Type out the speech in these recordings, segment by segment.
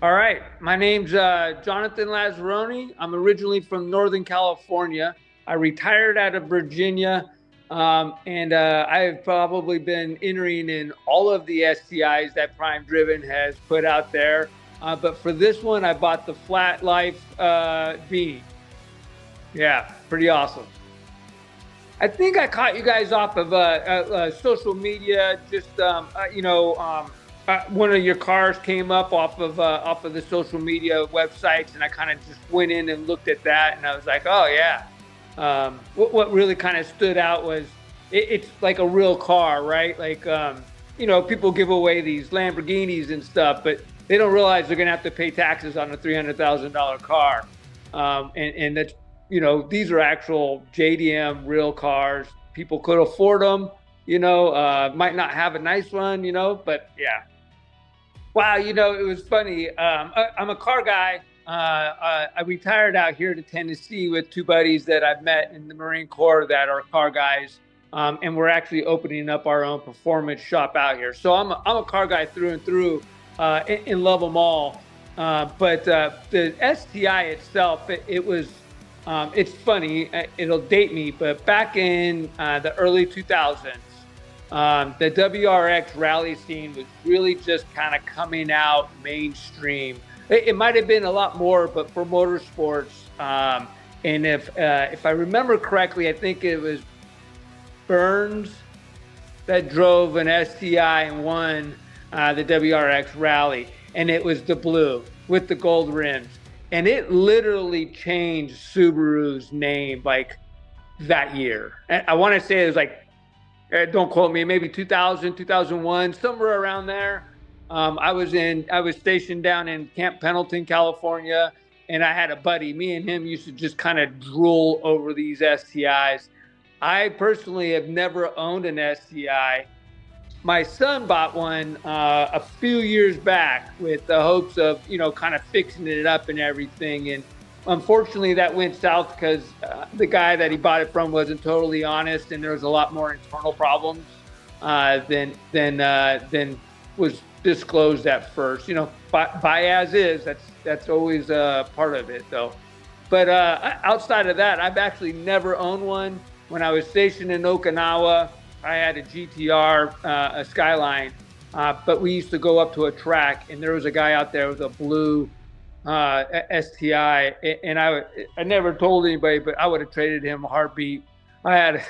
All right. My name's Jonathan Lazzeroni. I'm originally from Northern California. I retired out of Virginia, and I've probably been entering in all of the STIs that PrimeDriven has put out there. But for this one, I bought the Flat Life Beanie. Yeah, pretty awesome. I think I caught you guys off of social media. Just one of your cars came up off of the social media websites, and I kind of just went in and looked at that, and I was like, oh yeah. What really kind of stood out was it's like a real car, right? Like people give away these Lamborghinis and stuff, but they don't realize they're gonna have to pay taxes on a $300,000 car, and that's these are actual JDM real cars. People could afford them, might not have a nice one, but yeah. Wow, it was funny. I'm a car guy. I retired out here to Tennessee with two buddies that I've met in the Marine Corps that are car guys. And we're actually opening up our own performance shop out here. So I'm a car guy through and through, and love them all. But the STI itself, it was, it's funny, it'll date me, but back in the early 2000s, the WRX rally scene was really just kind of coming out mainstream. It might have been a lot more, but for motorsports, and if I remember correctly, I think it was Burns that drove an STI and won the WRX rally, and it was the blue with the gold rims. And it literally changed Subaru's name like that year. And I want to say it was like, don't quote me, maybe 2000, 2001, somewhere around there. I was stationed down in Camp Pendleton, California, and I had a buddy. Me and him used to just kind of drool over these STIs. I personally have never owned an STI. My son bought one a few years back with the hopes of, kind of fixing it up and everything. And unfortunately, that went south because the guy that he bought it from wasn't totally honest, and there was a lot more internal problems than was disclosed at first. Buy as is. That's always part of it, though. But outside of that, I've actually never owned one. When I was stationed in Okinawa, I had a GT-R, a Skyline, but we used to go up to a track, and there was a guy out there with a blue STI, and I never told anybody, but I would have traded him a heartbeat. I had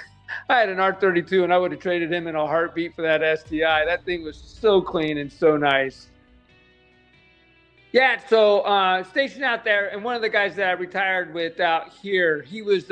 an R32, and I would have traded him in a heartbeat for that STI. That thing was so clean and so nice. Yeah, so stationed out there, and one of the guys that I retired with out here, he was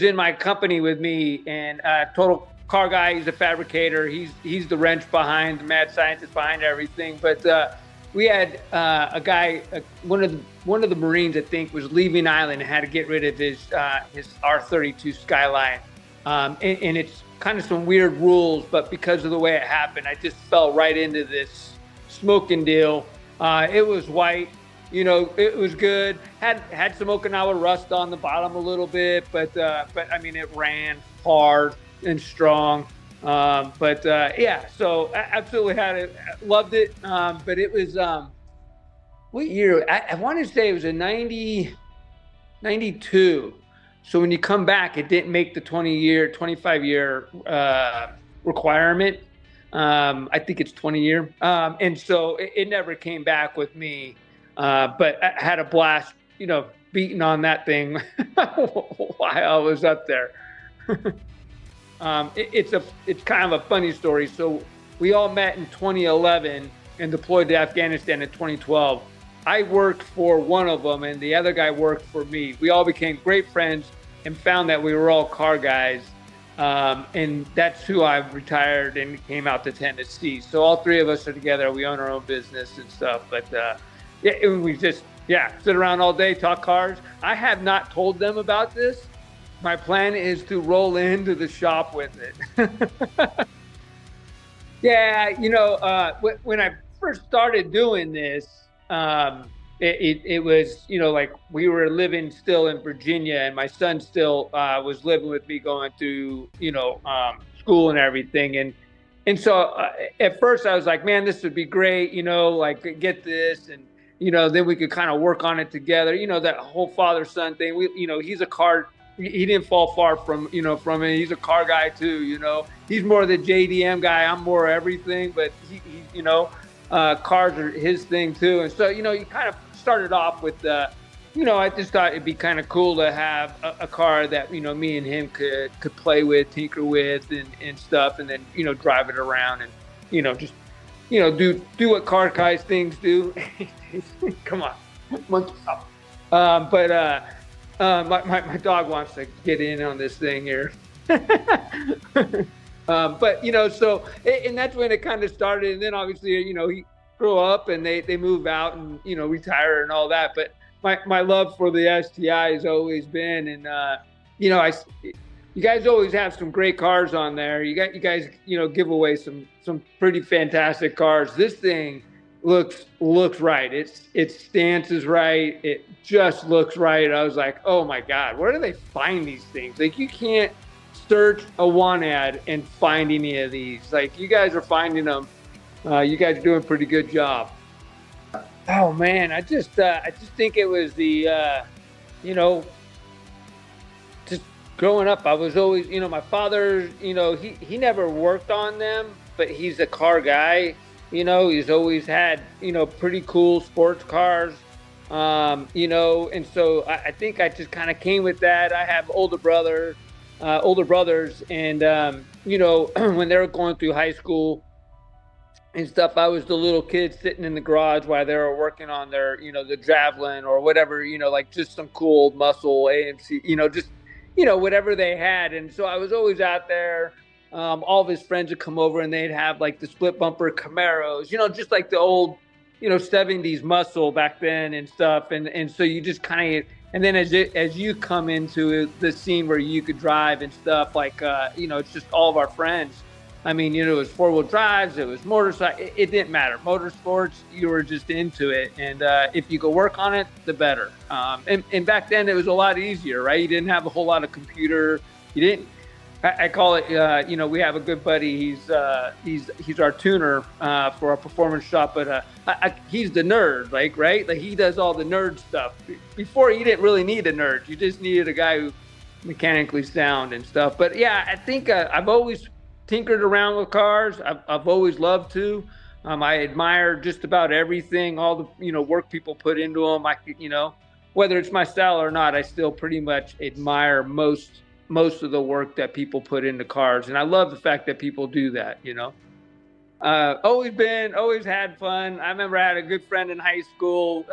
in my company with me, and total car guy. He's a fabricator. He's the wrench behind, the mad scientist behind everything. But we had a guy, one of the Marines, I think, was leaving island and had to get rid of his R32 Skyline, and it's kind of some weird rules, but because of the way it happened, I just fell right into this smoking deal. It was white. It was good. Had some Okinawa rust on the bottom a little bit, but I mean, it ran hard and strong. Yeah, so I absolutely had it, loved it. But it was what year? I want to say it was a 92. So when you come back, it didn't make the 25-year requirement. I think it's 20-year, and so it never came back with me. But I had a blast, beating on that thing while I was up there. It's kind of a funny story. So we all met in 2011 and deployed to Afghanistan in 2012. I worked for one of them, and the other guy worked for me. We all became great friends and found that we were all car guys. And that's who I retired and came out to Tennessee. So all three of us are together. We own our own business and stuff. But yeah, we just sit around all day, talk cars. I have not told them about this. My plan is to roll into the shop with it. Yeah, when I first started doing this, it was, like we were living still in Virginia, and my son still was living with me, going to, school and everything. And And so at first I was like, man, this would be great, you know, like get this, and you know, then we could kind of work on it together. You know, that whole father son thing. We, you know, he's a car. He didn't fall far from, you know, from it. He's a car guy too. You know, he's more the JDM guy. I'm more everything, but he you know, cars are his thing too. And so, you know, you kind of started off with you know, I just thought it'd be kind of cool to have a car that, you know, me and him could play with, tinker with, and stuff, and then, you know, drive it around and, you know, just, you know, do what car guys things do. Come on, monkey up. My dog wants to get in on this thing here. But you know, so and that's when it kind of started, and then obviously, you know, he grew up and they move out and, you know, retire and all that, but my love for the STI has always been, and you know, you guys always have some great cars on there. You guys, you know, give away some pretty fantastic cars. This thing looks right. Its stance is right. It just looks right. I was like, oh my God, where do they find these things? Like, you can't search a one ad and find any of these. Like, you guys are finding them. You guys are doing a pretty good job. Oh man, I just think it was the, you know, just growing up, I was always, you know, my father, you know, he never worked on them, but he's a car guy. You know, he's always had, you know, pretty cool sports cars. You know, and so I think I just kind of came with that. I have older brothers, and you know, when they were going through high school and stuff, I was the little kid sitting in the garage while they were working on their, you know, the Javelin or whatever, you know, like just some cool old muscle AMC, you know, just, you know, whatever they had. And so I was always out there. All of his friends would come over and they'd have like the split bumper Camaros, you know, just like the old, you know, 70s muscle back then and stuff. And so you just kind of, and then as you come into the scene where you could drive and stuff, like, you know, it's just all of our friends. I mean, you know, it was four-wheel drives, it was motorcycle, it didn't matter. Motorsports, you were just into it. And if you could work on it, the better. And back then it was a lot easier, right? You didn't have a whole lot of computer. You didn't, I call it, you know, we have a good buddy. He's our tuner for our performance shop, but he's the nerd, like, right? Like, he does all the nerd stuff. Before, you didn't really need a nerd. You just needed a guy who mechanically sound and stuff. But yeah, I think I've always tinkered around with cars. I've always loved to. I admire just about everything, all the, you know, work people put into them. You know, whether it's my style or not, I still pretty much admire most of the work that people put into cars. And I love the fact that people do that, you know. Always had fun. I remember I had a good friend in high school,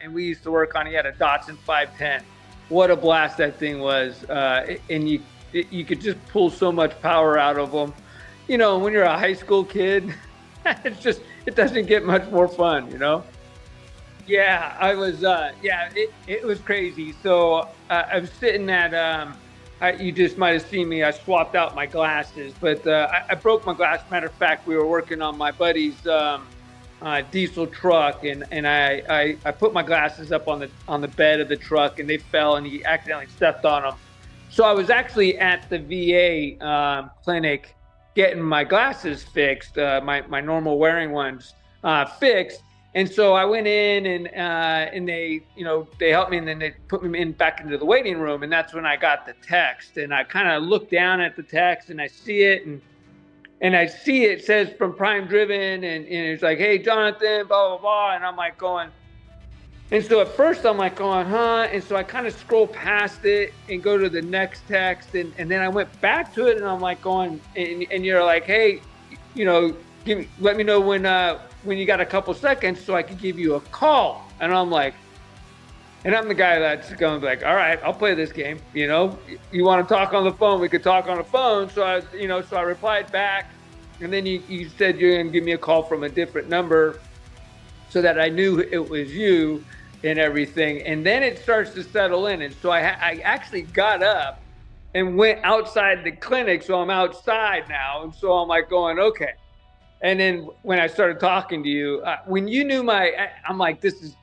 and we used to work on, he had a Datsun 510. What a blast that thing was. And you could just pull so much power out of them. You know, when you're a high school kid, it doesn't get much more fun, you know? Yeah, I was, yeah, it was crazy. So I was sitting at, you just might have seen me, I swapped out my glasses, but I broke my glass. Matter of fact, we were working on my buddy's diesel truck, and I put my glasses up on the bed of the truck, and they fell, and he accidentally stepped on them. So I was actually at the VA clinic getting my glasses fixed, my normal wearing ones fixed. And so I went in, and they, you know, they helped me, and then they put me back into the waiting room. And that's when I got the text, and I kind of looked down at the text, and I see it, and I see it says from PrimeDriven, and it's like, hey, Jonathan, blah, blah, blah. And I'm like going, and so at first I'm like going, huh? And so I kind of scroll past it and go to the next text. And then I went back to it, and I'm like going, and you're like, hey, you know, let me know when you got a couple seconds so I could give you a call. And I'm like, and I'm the guy that's going to be like, all right, I'll play this game. You know, you want to talk on the phone, we could talk on the phone. So I replied back, and then you said you're going to give me a call from a different number so that I knew it was you and everything. And then it starts to settle in. And so I actually got up and went outside the clinic. So I'm outside now. And so I'm like going, okay. And then when I started talking to you, when you knew I'm like, this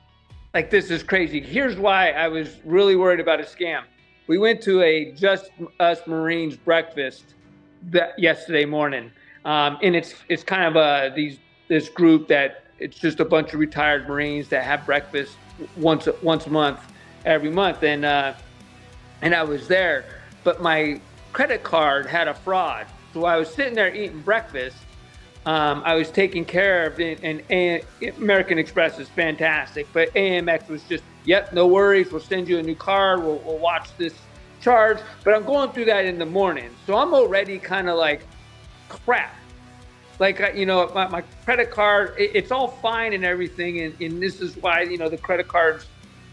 is crazy. Here's why I was really worried about a scam. We went to a Just Us Marines breakfast yesterday morning. And it's kind of this group that it's just a bunch of retired Marines that have breakfast once a month, every month, and I was there, but my credit card had a fraud, so I was sitting there eating breakfast. I was taken care of, and American Express is fantastic, but AMX was just, yep, no worries, we'll send you a new card, we'll watch this charge. But I'm going through that in the morning, so I'm already kind of like, crap. Like, my credit card, it's all fine and everything, and this is why, the credit cards,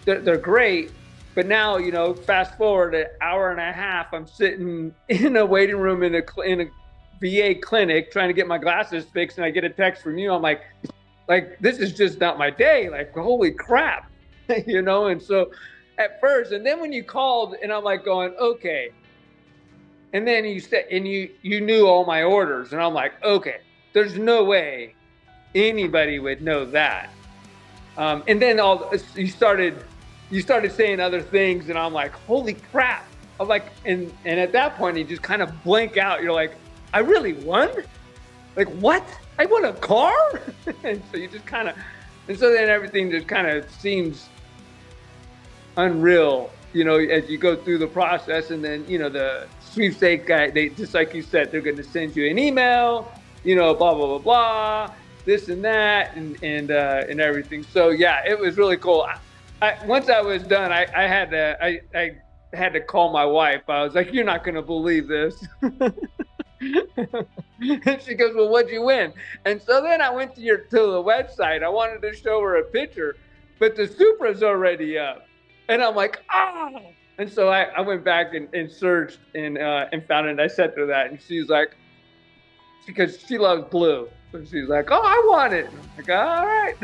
they're great. But now, fast forward an hour and a half, I'm sitting in a waiting room in a VA clinic trying to get my glasses fixed, and I get a text from you. I'm like, this is just not my day. Like, holy crap, And so at first, and then when you called, and I'm like going, okay. And then you said, and you knew all my orders, and I'm like, okay, there's no way anybody would know that. And then you started saying other things, and I'm like, holy crap. I'm like, and at that point, you just kind of blank out. You're like, I really won? Like, what? I won a car? And so you just kind of, and so then everything just kind of seems unreal, as you go through the process. And then, the sweepstake guy, they, just like you said, they're going to send you an email, blah, blah, blah, blah, this and that, and everything. So yeah, it was really cool. Once I was done, I had to call my wife. I was like, you're not going to believe this. And she goes, well, what'd you win? And so then I went to the website. I wanted to show her a picture, but the Supra's already up. And I'm like, oh. And so I went back and searched and found it. And I said to that, and she's like, because she loves blue. So she's like, oh, I want it. I'm like, all right.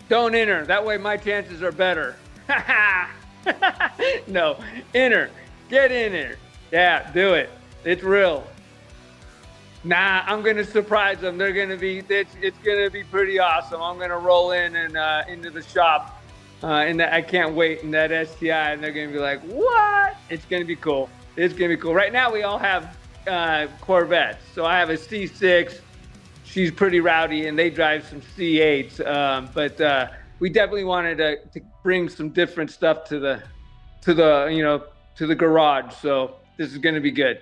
Don't enter. That way my chances are better. No, enter. Get in there. Yeah, do it. It's real. Nah, I'm going to surprise them. They're going to be, it's going to be pretty awesome. I'm going to roll in and into the shop. And I can't wait in that STI. And they're going to be like, what? It's going to be cool. It's going to be cool. Right now we all have Corvettes. So I have a C6. She's pretty rowdy, and they drive some C8s. But we definitely wanted to bring some different stuff to the garage. So this is going to be good.